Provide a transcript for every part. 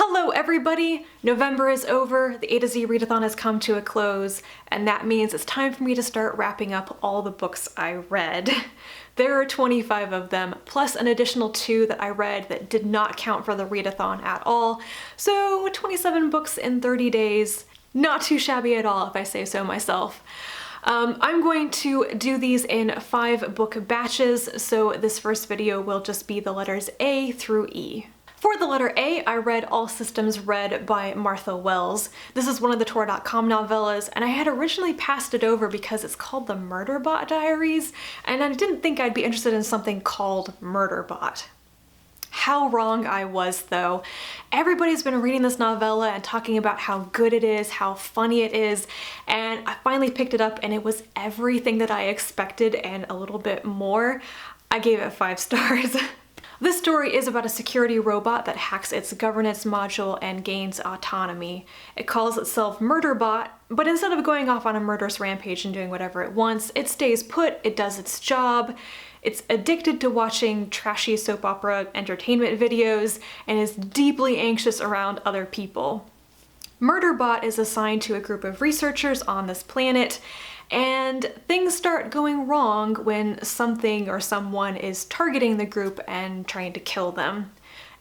Hello everybody! November is over, the A to Z readathon has come to a close, and that means it's time for me to start wrapping up all the books I read. There are 25 of them, plus an additional 2 that I read that did not count for the readathon at all, so 27 books in 30 days. Not too shabby at all if I say so myself. I'm going to do these in 5 book batches, so this first video will just be the letters A through E. For the letter A, I read All Systems Red by Martha Wells. This is one of the Tor.com novellas, and I had originally passed it over because it's called the Murderbot Diaries, and I didn't think I'd be interested in something called Murderbot. How wrong I was, though. Everybody's been reading this novella and talking about how good it is, how funny it is, and I finally picked it up and it was everything that I expected and a little bit more. I gave it 5 stars. This story is about a security robot that hacks its governance module and gains autonomy. It calls itself Murderbot, but instead of going off on a murderous rampage and doing whatever it wants, it stays put, it does its job, it's addicted to watching trashy soap opera entertainment videos, and is deeply anxious around other people. Murderbot is assigned to a group of researchers on this planet, and things start going wrong when something or someone is targeting the group and trying to kill them.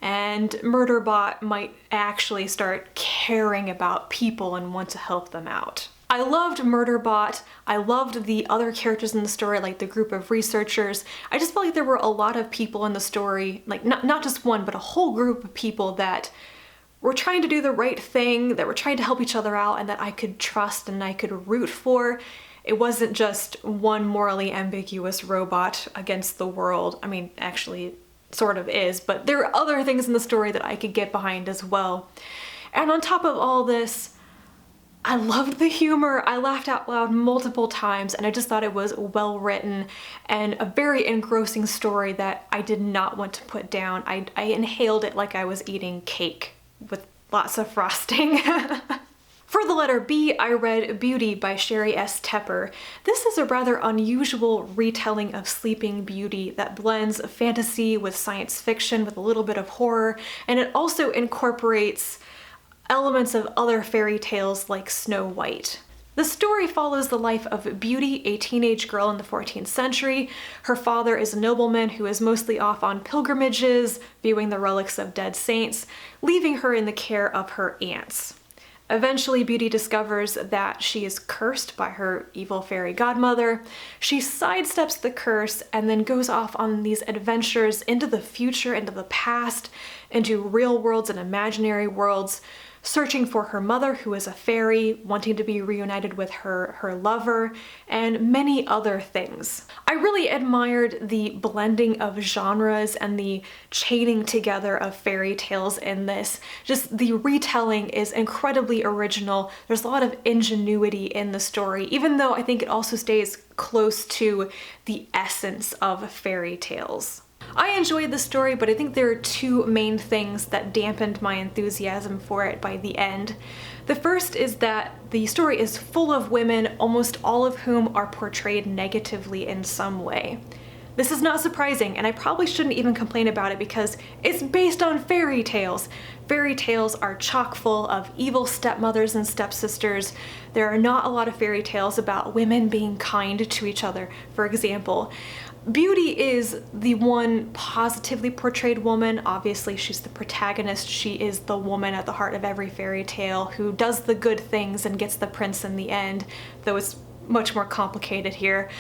And Murderbot might actually start caring about people and want to help them out. I loved Murderbot. I loved the other characters in the story, like the group of researchers. I just felt like there were a lot of people in the story, like not just one, but a whole group of people that were trying to do the right thing, that were trying to help each other out, and that I could trust and I could root for. It wasn't just one morally ambiguous robot against the world. I mean, actually, sort of is, but there are other things in the story that I could get behind as well. And on top of all this, I loved the humor. I laughed out loud multiple times, and I just thought it was well written and a very engrossing story that I did not want to put down. I inhaled it like I was eating cake with lots of frosting. For the letter B, I read Beauty by Sheri S. Tepper. This is a rather unusual retelling of Sleeping Beauty that blends fantasy with science fiction with a little bit of horror, and it also incorporates elements of other fairy tales like Snow White. The story follows the life of Beauty, a teenage girl in the 14th century. Her father is a nobleman who is mostly off on pilgrimages, viewing the relics of dead saints, leaving her in the care of her aunts. Eventually, Beauty discovers that she is cursed by her evil fairy godmother. She sidesteps the curse and then goes off on these adventures into the future, into the past, into real worlds and imaginary worlds, searching for her mother, who is a fairy, wanting to be reunited with her lover, and many other things. I really admired the blending of genres and the chaining together of fairy tales in this. Just the retelling is incredibly original. There's a lot of ingenuity in the story, even though I think it also stays close to the essence of fairy tales. I enjoyed the story, but I think there are 2 main things that dampened my enthusiasm for it by the end. The first is that the story is full of women, almost all of whom are portrayed negatively in some way. This is not surprising, and I probably shouldn't even complain about it because it's based on fairy tales. Fairy tales are chock full of evil stepmothers and stepsisters. There are not a lot of fairy tales about women being kind to each other, for example. Beauty is the one positively portrayed woman. Obviously, she's the protagonist. She is the woman at the heart of every fairy tale who does the good things and gets the prince in the end, though it's much more complicated here.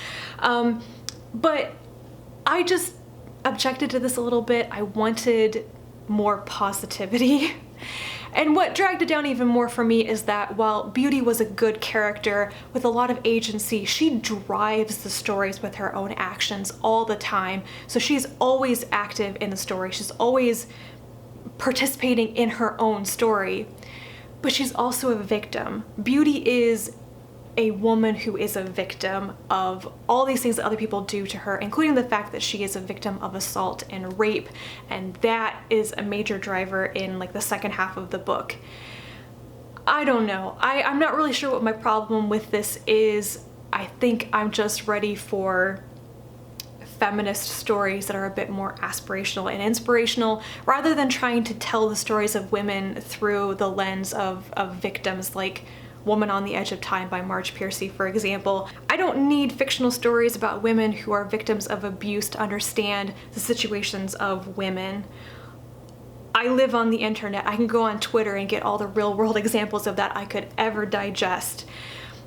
But I just objected to this a little bit. I wanted more positivity. And what dragged it down even more for me is that while Beauty was a good character with a lot of agency, she drives the stories with her own actions all the time. So she's always active in the story. She's always participating in her own story. But she's also a victim. Beauty is a woman who is a victim of all these things that other people do to her, including the fact that she is a victim of assault and rape, and that is a major driver in like the second half of the book. I don't know. I'm not really sure what my problem with this is. I think I'm just ready for feminist stories that are a bit more aspirational and inspirational, rather than trying to tell the stories of women through the lens of victims like Woman on the Edge of Time by Marge Piercy, for example. I don't need fictional stories about women who are victims of abuse to understand the situations of women. I live on the internet. I can go on Twitter and get all the real world examples of that I could ever digest.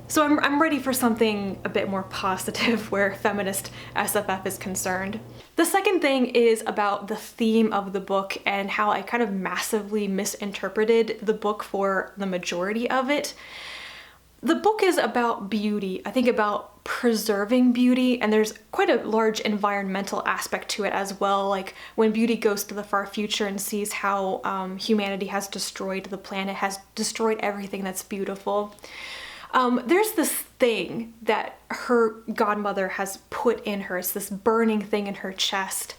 So I'm ready for something a bit more positive where feminist SFF is concerned. The second thing is about the theme of the book and how I kind of massively misinterpreted the book for the majority of it. The book is about beauty, I think about preserving beauty, and there's quite a large environmental aspect to it as well, like when beauty goes to the far future and sees how humanity has destroyed the planet, has destroyed everything that's beautiful. There's this thing that her godmother has put in her. It's this burning thing in her chest.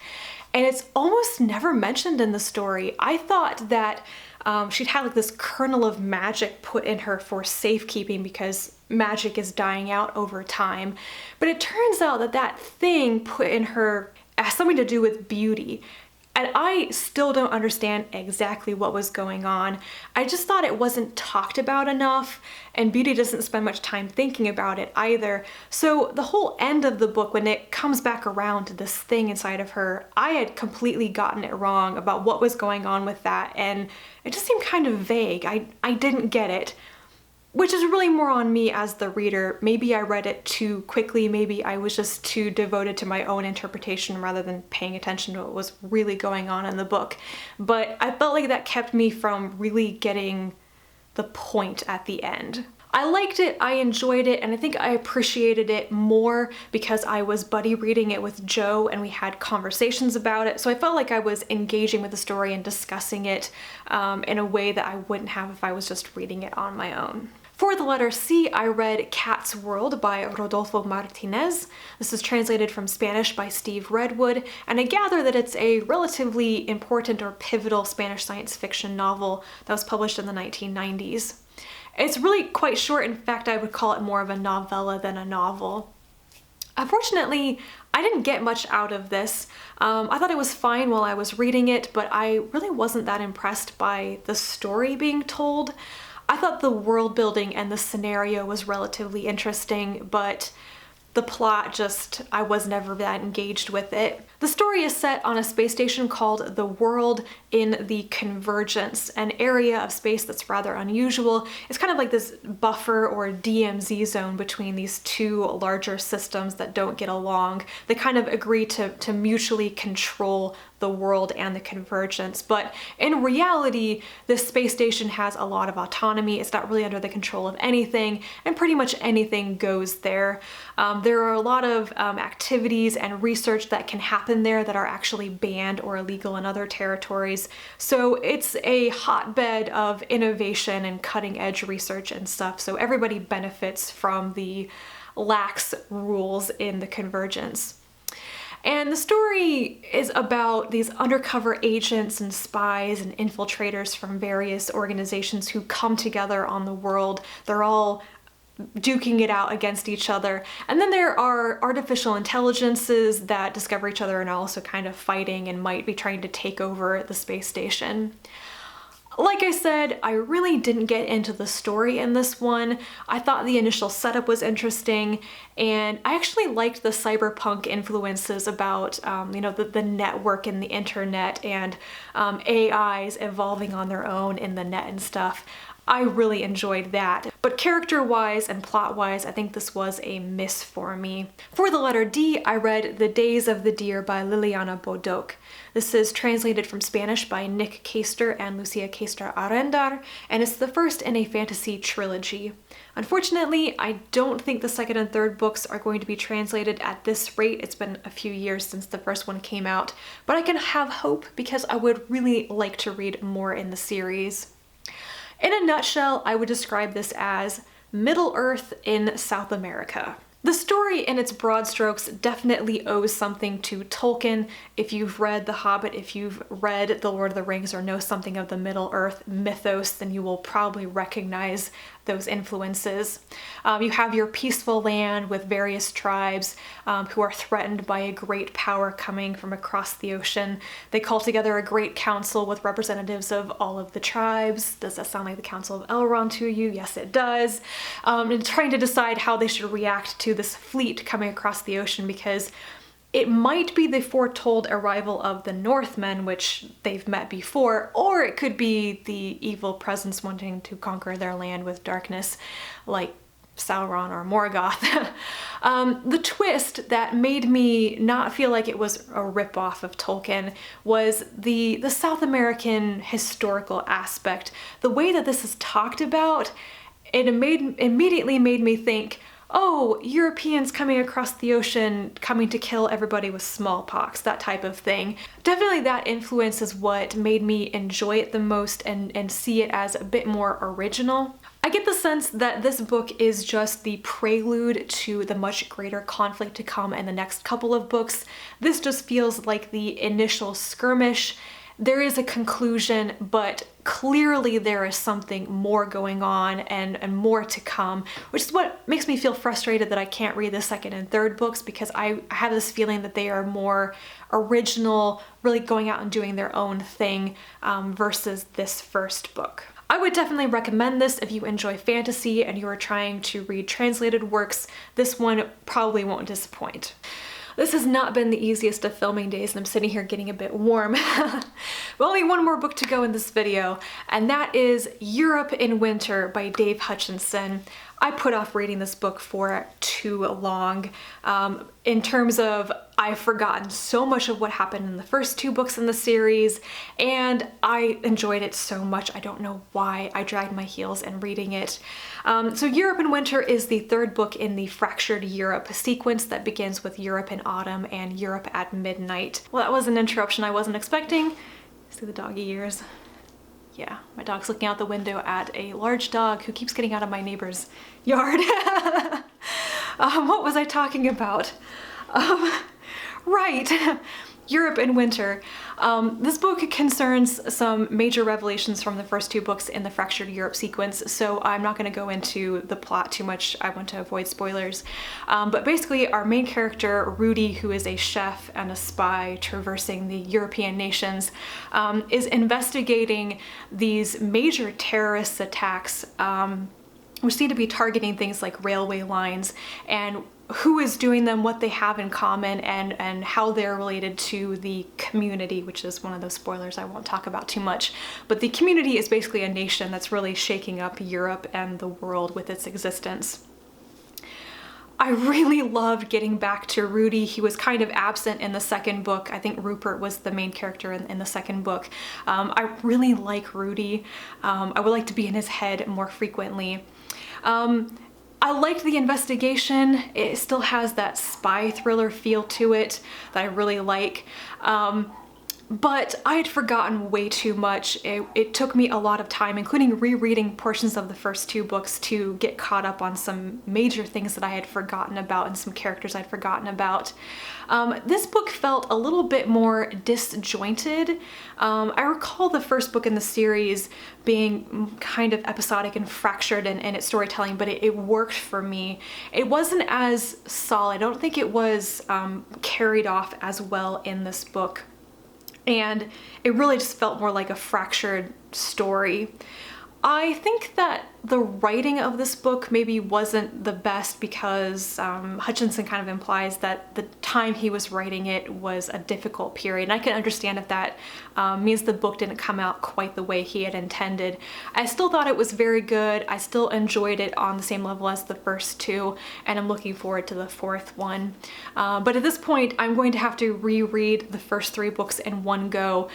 And it's almost never mentioned in the story. I thought that she'd had like this kernel of magic put in her for safekeeping because magic is dying out over time. But it turns out that that thing put in her has something to do with beauty. And I still don't understand exactly what was going on. I just thought it wasn't talked about enough, and Beauty doesn't spend much time thinking about it either. So the whole end of the book, when it comes back around to this thing inside of her, I had completely gotten it wrong about what was going on with that, and it just seemed kind of vague. I didn't get it. Which is really more on me as the reader. Maybe I read it too quickly, maybe I was just too devoted to my own interpretation rather than paying attention to what was really going on in the book. But I felt like that kept me from really getting the point at the end. I liked it, I enjoyed it, and I think I appreciated it more because I was buddy reading it with Joe and we had conversations about it. So I felt like I was engaging with the story and discussing it in a way that I wouldn't have if I was just reading it on my own. For the letter C, I read Cat's Whirld by Rodolfo Martinez. This is translated from Spanish by Steve Redwood, and I gather that it's a relatively important or pivotal Spanish science fiction novel that was published in the 1990s. It's really quite short. In fact, I would call it more of a novella than a novel. Unfortunately, I didn't get much out of this. I thought it was fine while I was reading it, but I really wasn't that impressed by the story being told. I thought the world building and the scenario was relatively interesting, but the plot I was never that engaged with it. The story is set on a space station called the Whirld in the Convergence, an area of space that's rather unusual. It's kind of like this buffer or DMZ zone between these two larger systems that don't get along. They kind of agree to mutually control the world and the convergence. But in reality, this space station has a lot of autonomy. It's not really under the control of anything, and pretty much anything goes there. There are a lot of activities and research that can happen there that are actually banned or illegal in other territories. So it's a hotbed of innovation and cutting edge research and stuff. So everybody benefits from the lax rules in the convergence. And the story is about these undercover agents and spies and infiltrators from various organizations who come together on the Whirld. They're all duking it out against each other. And then there are artificial intelligences that discover each other and are also kind of fighting and might be trying to take over the space station. Like I said, I really didn't get into the story in this one. I thought the initial setup was interesting, and I actually liked the cyberpunk influences about, the network and the internet and AIs evolving on their own in the net and stuff. I really enjoyed that. But character-wise and plot-wise, I think this was a miss for me. For the letter D, I read The Days of the Deer by Liliana Bodoc. This is translated from Spanish by Nick Caistor and Lucia Caistor Arendar, and it's the first in a fantasy trilogy. Unfortunately, I don't think the second and third books are going to be translated at this rate. It's been a few years since the first one came out, but I can have hope because I would really like to read more in the series. In a nutshell, I would describe this as Middle-earth in South America. The story in its broad strokes definitely owes something to Tolkien. If you've read The Hobbit, if you've read The Lord of the Rings or know something of the Middle-earth mythos, then you will probably recognize those influences. You have your peaceful land with various tribes who are threatened by a great power coming from across the ocean. They call together a great council with representatives of all of the tribes. Does that sound like the Council of Elrond to you? Yes, it does. And trying to decide how they should react to this fleet coming across the ocean, because it might be the foretold arrival of the Northmen, which they've met before, or it could be the evil presence wanting to conquer their land with darkness, like Sauron or Morgoth. The twist that made me not feel like it was a ripoff of Tolkien was the South American historical aspect. The way that this is talked about, it immediately made me think, oh, Europeans coming across the ocean, coming to kill everybody with smallpox, that type of thing. Definitely that influence is what made me enjoy it the most and see it as a bit more original. I get the sense that this book is just the prelude to the much greater conflict to come in the next couple of books. This just feels like the initial skirmish. There is a conclusion, but clearly there is something more going on and more to come, which is what makes me feel frustrated that I can't read the second and third books, because I have this feeling that they are more original, really going out and doing their own thing versus this first book. I would definitely recommend this if you enjoy fantasy and you are trying to read translated works. This one probably won't disappoint. This has not been the easiest of filming days, and I'm sitting here getting a bit warm. But only one more book to go in this video, and that is Europe in Winter by Dave Hutchinson. I put off reading this book for too long. In terms of, I've forgotten so much of what happened in the first two books in the series, and I enjoyed it so much. I don't know why I dragged my heels in reading it. So Europe in Winter is the third book in the Fractured Europe sequence that begins with Europe in Autumn and Europe at Midnight. Well, that was an interruption I wasn't expecting. See the doggy ears? Yeah, my dog's looking out the window at a large dog who keeps getting out of my neighbor's yard. What was I talking about? Right, Europe in Winter. This book concerns some major revelations from the first two books in the Fractured Europe sequence, so I'm not going to go into the plot too much. I want to avoid spoilers. But basically our main character, Rudy, who is a chef and a spy traversing the European nations, is investigating these major terrorist attacks which seem to be targeting things like railway lines, and who is doing them, what they have in common, and how they're related to the community, which is one of those spoilers I won't talk about too much. But the community is basically a nation that's really shaking up Europe and the world with its existence. I really loved getting back to Rudy. He was kind of absent in the second book. I think Rupert was the main character in the second book. I really like Rudy. I would like to be in his head more frequently. I liked the investigation. It still has that spy thriller feel to it that I really like. But I had forgotten way too much. It took me a lot of time, including rereading portions of the first two books, to get caught up on some major things that I had forgotten about and some characters I'd forgotten about. This book felt a little bit more disjointed. I recall the first book in the series being kind of episodic and fractured in its storytelling, but it worked for me. It wasn't as solid. I don't think it was carried off as well in this book. And it really just felt more like a fractured story. I think that the writing of this book maybe wasn't the best because Hutchinson kind of implies that the time he was writing it was a difficult period. And I can understand if that means the book didn't come out quite the way he had intended. I still thought it was very good. I still enjoyed it on the same level as the first two, and I'm looking forward to the fourth one. But at this point, I'm going to have to reread the first three books in one go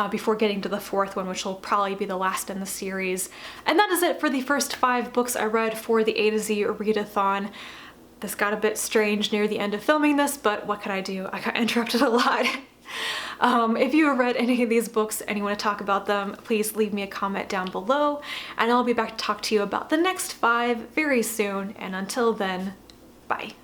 before getting to the fourth one, which will probably be the last in the series. And that is it for the first 5 books I read for the A to Z read-a-thon. This got a bit strange near the end of filming this, but what could I do? I got interrupted a lot. If you have read any of these books and you want to talk about them, please leave me a comment down below, and I'll be back to talk to you about the next 5 very soon. And until then, bye.